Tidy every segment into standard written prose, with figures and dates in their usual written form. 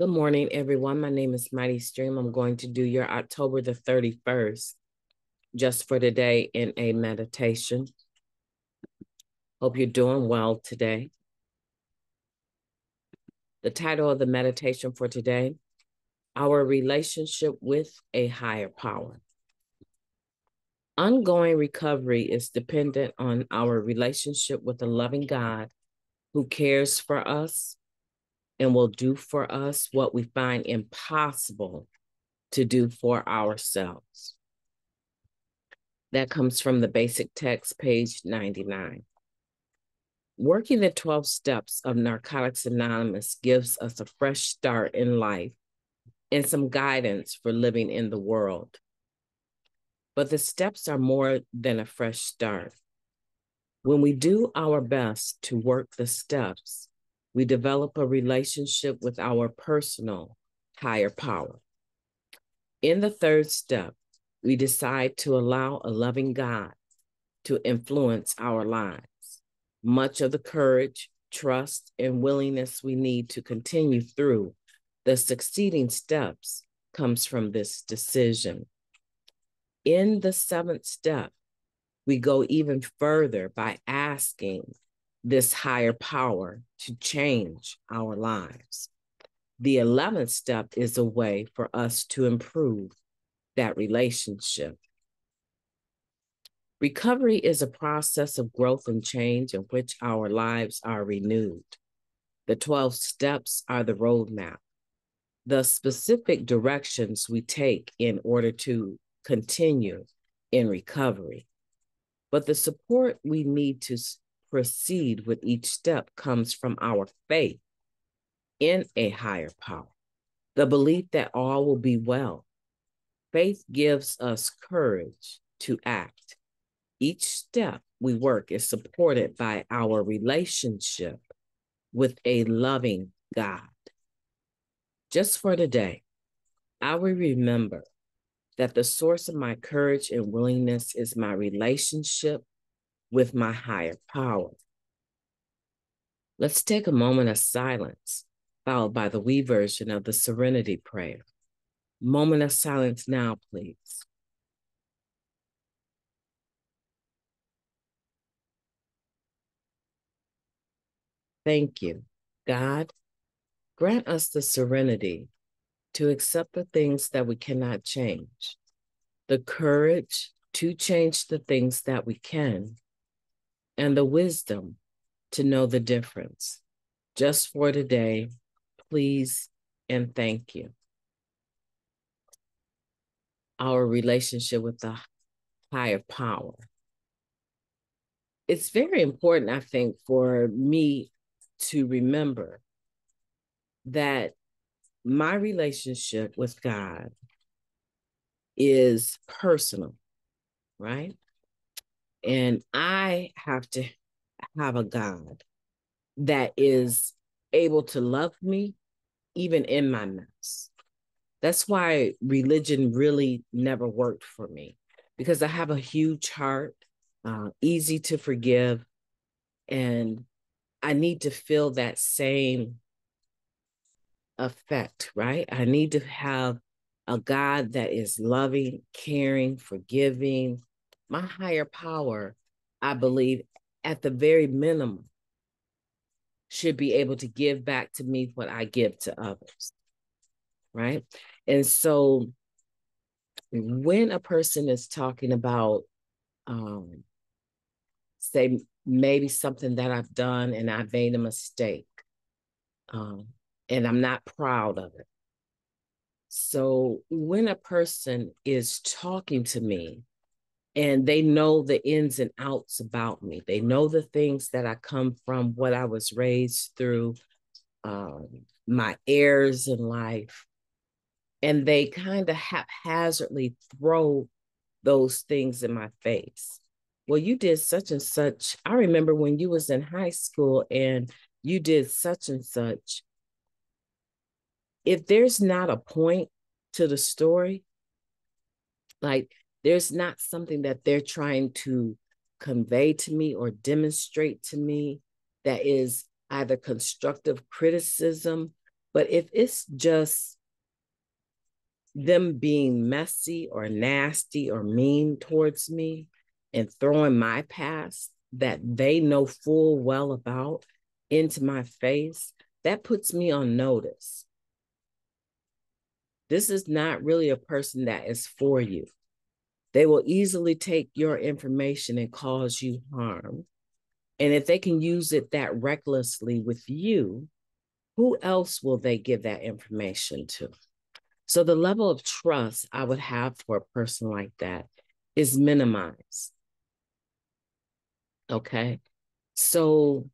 Good morning, everyone. My name is MightyStream. I'm going to do your October the 31st, just for today, in a meditation. Hope you're doing well today. The title of the meditation for today, Our Relationship with a Higher Power. Ongoing recovery is dependent on our relationship with a loving God who cares for us and will do for us what we find impossible to do for ourselves. That comes from the basic text, page 99. Working the 12 steps of Narcotics Anonymous gives us a fresh start in life and some guidance for living in the world. But the steps are more than a fresh start. When we do our best to work the steps, we develop a relationship with our personal higher power. In the third step, we decide to allow a loving God to influence our lives. Much of the courage, trust, and willingness we need to continue through the succeeding steps comes from this decision. In the seventh step, we go even further by asking this higher power to change our lives. The 11th step is a way for us to improve that relationship. Recovery is a process of growth and change in which our lives are renewed. The 12 steps are the roadmap, the specific directions we take in order to continue in recovery. But the support we need to proceed with each step comes from our faith in a higher power, the belief that all will be well. Faith gives us courage to act. Each step we work is supported by our relationship with a loving God. Just for today, I will remember that the source of my courage and willingness is my relationship with my higher power. Let's take a moment of silence, followed by the we version of the Serenity Prayer. Moment of silence now, please. Thank you. God, grant us the serenity to accept the things that we cannot change, the courage to change the things that we can, and the wisdom to know the difference. Just for today, please and thank you. Our relationship with the higher power. It's very important, I think, for me to remember that my relationship with God is personal, right? And I have to have a God that is able to love me even in my mess. That's why religion really never worked for me, because I have a huge heart, easy to forgive, and I need to feel that same effect, right? I need to have a God that is loving, caring, forgiving. My higher power, I believe, at the very minimum, should be able to give back to me what I give to others, right? And so when a person is talking about, say, maybe something that I've done and I made a mistake, and I'm not proud of it. So when a person is talking to me and they know the ins and outs about me, they know the things that I come from, what I was raised through, my errors in life, and they kind of haphazardly throw those things in my face. Well, you did such and such. I remember when you was in high school and you did such and such. If there's not a point to the story, like there's not something that they're trying to convey to me or demonstrate to me that is either constructive criticism But if it's just them being messy or nasty or mean towards me and throwing my past that they know full well about into my face, that puts me on notice. This is not really a person that is for you. They will easily take your information and cause you harm. And if they can use it that recklessly with you, who else will they give that information to? So the level of trust I would have for a person like that is minimized. Okay. So,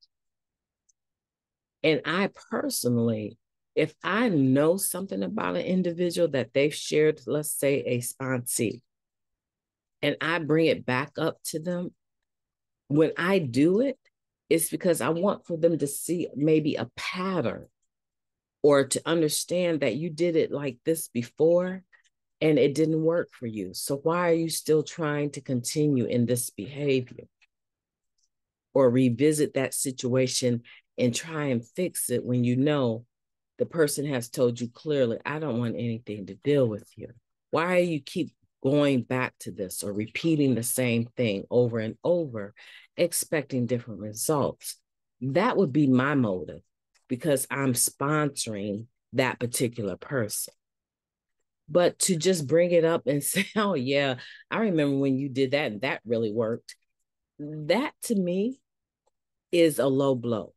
and I personally, if I know something about an individual that they've shared, let's say a sponsee, and I bring it back up to them, when I do it, it's because I want for them to see maybe a pattern or to understand that you did it like this before and it didn't work for you. So why are you still trying to continue in this behavior? Or revisit that situation and try and fix it when you know the person has told you clearly, I don't want anything to deal with you. Why do you keep going back to this or repeating the same thing over and over, expecting different results? That would be my motive because I'm sponsoring that particular person. But to just bring it up and say, oh, yeah, I remember when you did that and that really worked. That to me is a low blow.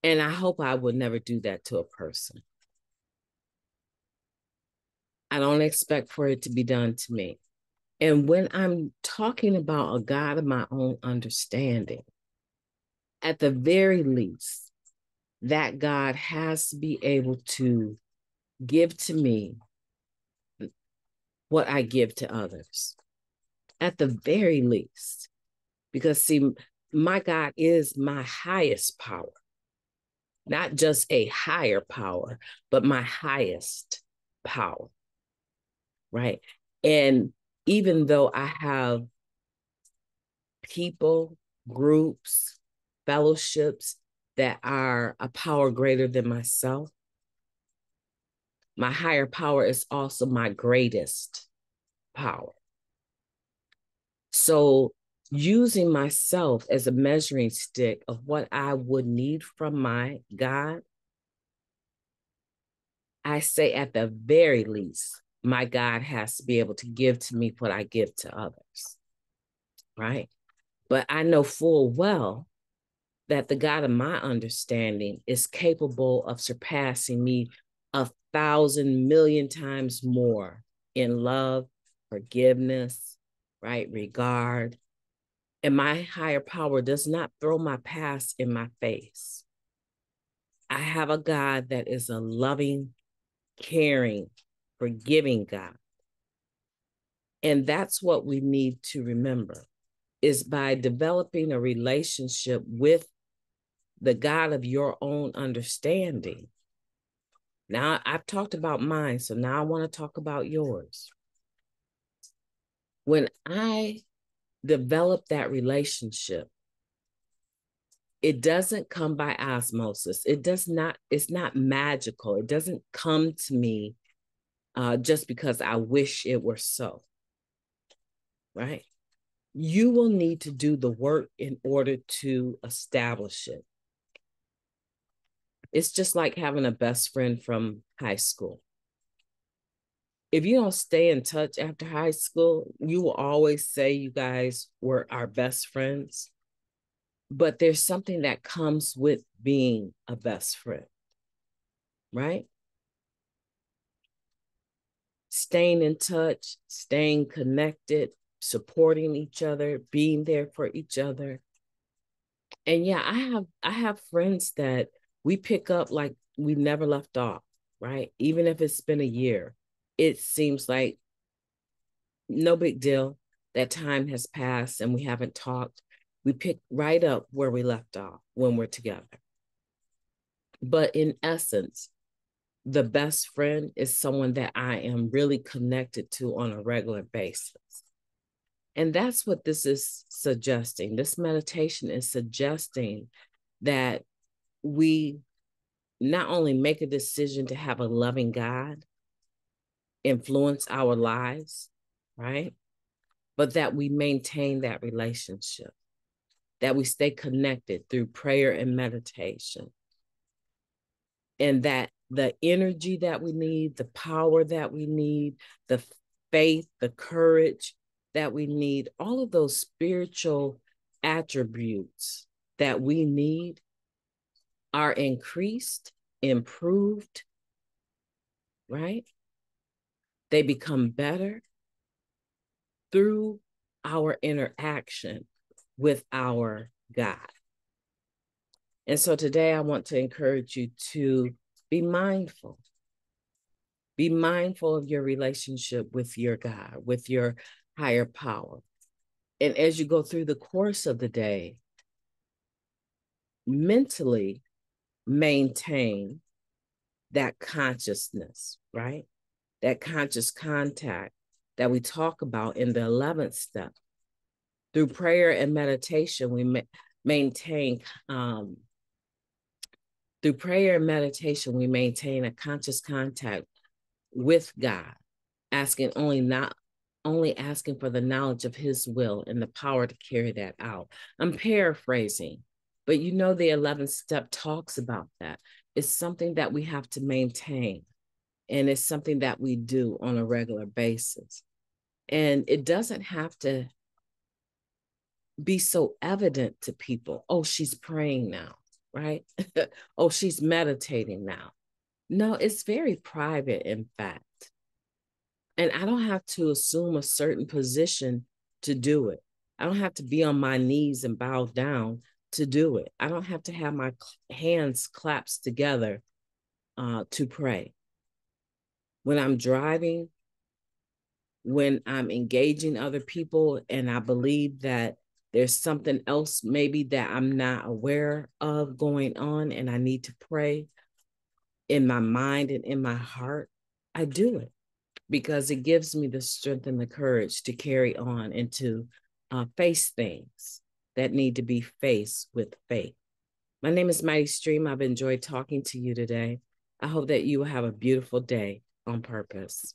And I hope I would never do that to a person. I don't expect for it to be done to me. And when I'm talking about a God of my own understanding, at the very least, that God has to be able to give to me what I give to others. At the very least. Because, see, my God is my highest power. Not just a higher power, but my highest power. Right. And even though I have people, groups, fellowships that are a power greater than myself, my higher power is also my greatest power. So using myself as a measuring stick of what I would need from my God, I say at the very least, my God has to be able to give to me what I give to others, right? But I know full well that the God of my understanding is capable of surpassing me 1,000,000,000 times more in love, forgiveness, right? Regard. And my higher power does not throw my past in my face. I have a God that is a loving, caring, forgiving God. And that's what we need to remember is by developing a relationship with the God of your own understanding. Now, I've talked about mine, so now I want to talk about yours. When I develop that relationship, it doesn't come by osmosis. It's not magical. It doesn't come to me just because I wish it were so, right? You will need to do the work in order to establish it. It's just like having a best friend from high school. If you don't stay in touch after high school, you will always say you guys were our best friends. But there's something that comes with being a best friend, right? Staying in touch, staying connected, supporting each other, being there for each other. And yeah, I have friends that we pick up like we never left off, right? Even if it's been a year, it seems like no big deal. That time has passed and we haven't talked. We pick right up where we left off when we're together. But in essence, the best friend is someone that I am really connected to on a regular basis. And that's what this is suggesting. This meditation is suggesting that we not only make a decision to have a loving God influence our lives, right? But that we maintain that relationship, that we stay connected through prayer and meditation, and that the energy that we need, the power that we need, the faith, the courage that we need, all of those spiritual attributes that we need are increased, improved, right? They become better through our interaction with our God. And so today I want to encourage you to be mindful. Be mindful of your relationship with your God, with your higher power. And as you go through the course of the day, mentally maintain that consciousness, right? That conscious contact that we talk about in the 11th step. Through prayer and meditation, we maintain through prayer and meditation, we maintain a conscious contact with God, only asking for the knowledge of his will and the power to carry that out. I'm paraphrasing, but you know the 11th step talks about that. It's something that we have to maintain, and it's something that we do on a regular basis. And it doesn't have to be so evident to people. Oh, she's praying now, right? Oh, she's meditating now. No, it's very private, in fact. And I don't have to assume a certain position to do it. I don't have to be on my knees and bow down to do it. I don't have to have my hands clasped together to pray. When I'm driving, when I'm engaging other people, and I believe that there's something else maybe that I'm not aware of going on and I need to pray in my mind and in my heart, I do it because it gives me the strength and the courage to carry on and to face things that need to be faced with faith. My name is Mighty Stream. I've enjoyed talking to you today. I hope that you will have a beautiful day on purpose.